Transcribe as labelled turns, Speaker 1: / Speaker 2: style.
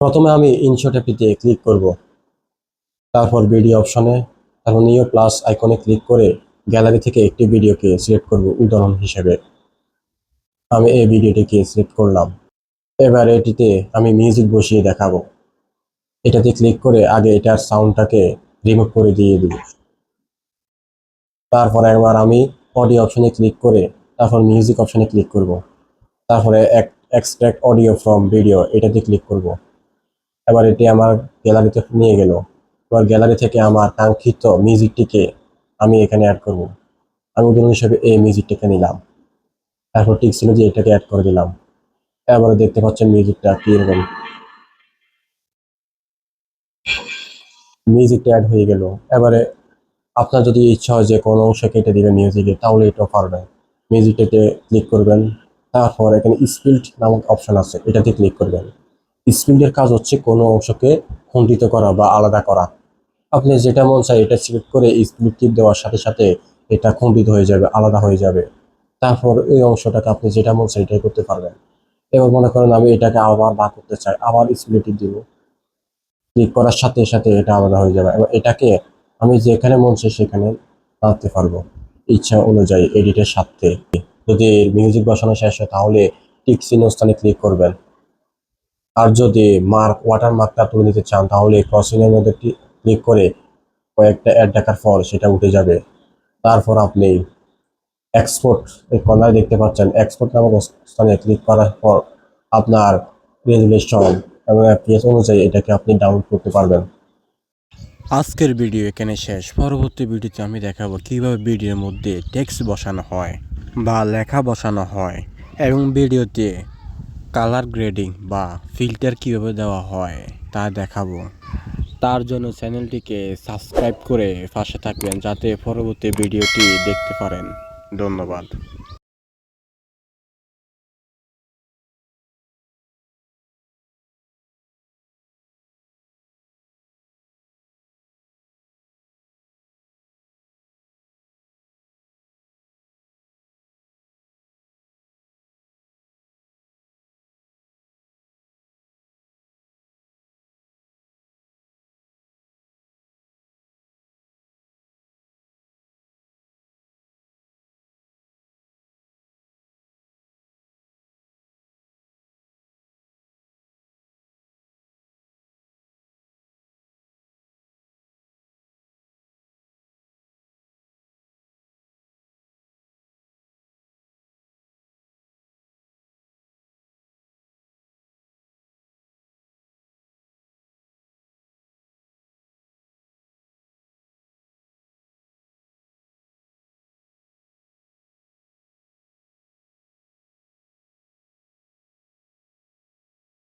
Speaker 1: প্রথমে আমি InShot অ্যাপটিতে click করব, তারপর ভিডিও অপশনে, তারপর নিউ প্লাস আইকনে ক্লিক করে গ্যালারি থেকে একটি ভিডিওকে সিলেক্ট করব। উদাহরণ হিসেবে আমি এই ভিডিওটিকে সিলেক্ট করলাম। এবার এটিতে আমি মিউজিক বসিয়ে দেখাবো। এটাতে ক্লিক করে আগে এটার সাউন্ডটাকে রিমুভ করে দিয়ে দিব। তারপর একবার আমি অডিও অপশনে ক্লিক করে তারপর মিউজিক অপশনে ক্লিক করব। তারপরে এক্সট্রাক্ট অডিও ফ্রম ভিডিও এটাতে ক্লিক করব। এবার এটি আমার গ্যালারিতে নিয়ে গেল। এবার গ্যালারি থেকে আমার কাঙ্ক্ষিত মিউজিকটিকে আমি এখানে অ্যাড করব। আমি উদাহরণ হিসেবে এই মিউজিকটাকে নিলাম, তারপর ঠিক ছিল যে এটাকে অ্যাড করে দিলাম। এবারে দেখতে পাচ্ছেন মিউজিকটা কিরকম, মিউজিকটা অ্যাড হয়ে গেল। এবারে আপনার যদি ইচ্ছা হয় যে কোনো অংশ কেটে দিবেন মিউজিকে, তাহলে এটাও পারবেন। মিউজিকটাতে ক্লিক করবেন, তারপর এখানে স্পিল্ড নামক অপশন আছে, এটাতে ক্লিক করবেন। স্পিল্ডের কাজ হচ্ছে কোনো অংশকে খণ্ডিত করা বা আলাদা করা। আপনি যেটা মন চায় এটা সিলেক্ট করে স্প্লিট টিপ দেওয়ার সাথে সাথে এটা খণ্ডিত হয়ে যাবে, আলাদা হয়ে যাবে। তারপর এই অংশটাকে আপনি যেটা মন চায় এটাই করতে পারবেন। এবার মনে করেন আমি এটাকে আবার বার করতে চাই, আবার স্প্লিট টিপ দিব, ক্লিক করার সাথে সাথে এটা আলাদা হয়ে যাবে। এবং এটাকে আমি যেখানে মন চাই সেখানে আনতে পারবো ইচ্ছা অনুযায়ী এডিটের সাথে। যদি মিউজিক বসানো শেষ হয় তাহলে টিক চিহ্ন স্থানে ক্লিক করবেন। আর যদি ওয়াটার মার্কটা তুলে নিতে চান তাহলে ক্রসিংয়ের মধ্যে ক্লিক করে কয়েকটা অ্যাড দেখার পর সেটা উঠে যাবে। তারপর আপনি এক্সপোর্ট এই কর্নারে দেখতে পাচ্ছেন, এক্সপোর্ট নামক স্থানে ক্লিক করার পর আপনার রেজুলেশন এবং এফপিএস অনুযায়ী এটাকে আপনি ডাউনলোড করতে পারবেন।
Speaker 2: আজকের ভিডিও এখানে শেষ। পরবর্তী ভিডিওতে আমি দেখাবো কিভাবে ভিডিওর মধ্যে টেক্সট বসানো হয় বা লেখা বসানো হয় এবং ভিডিওতে কালার গ্রেডিং বা ফিল্টার কিভাবে দেওয়া হয় তা দেখাবো। তার জন্য চ্যানেলটিকে সাবস্ক্রাইব করে পাশে থাকবেন যাতে পরবর্তী ভিডিওটি দেখতে পারেন। ধন্যবাদ।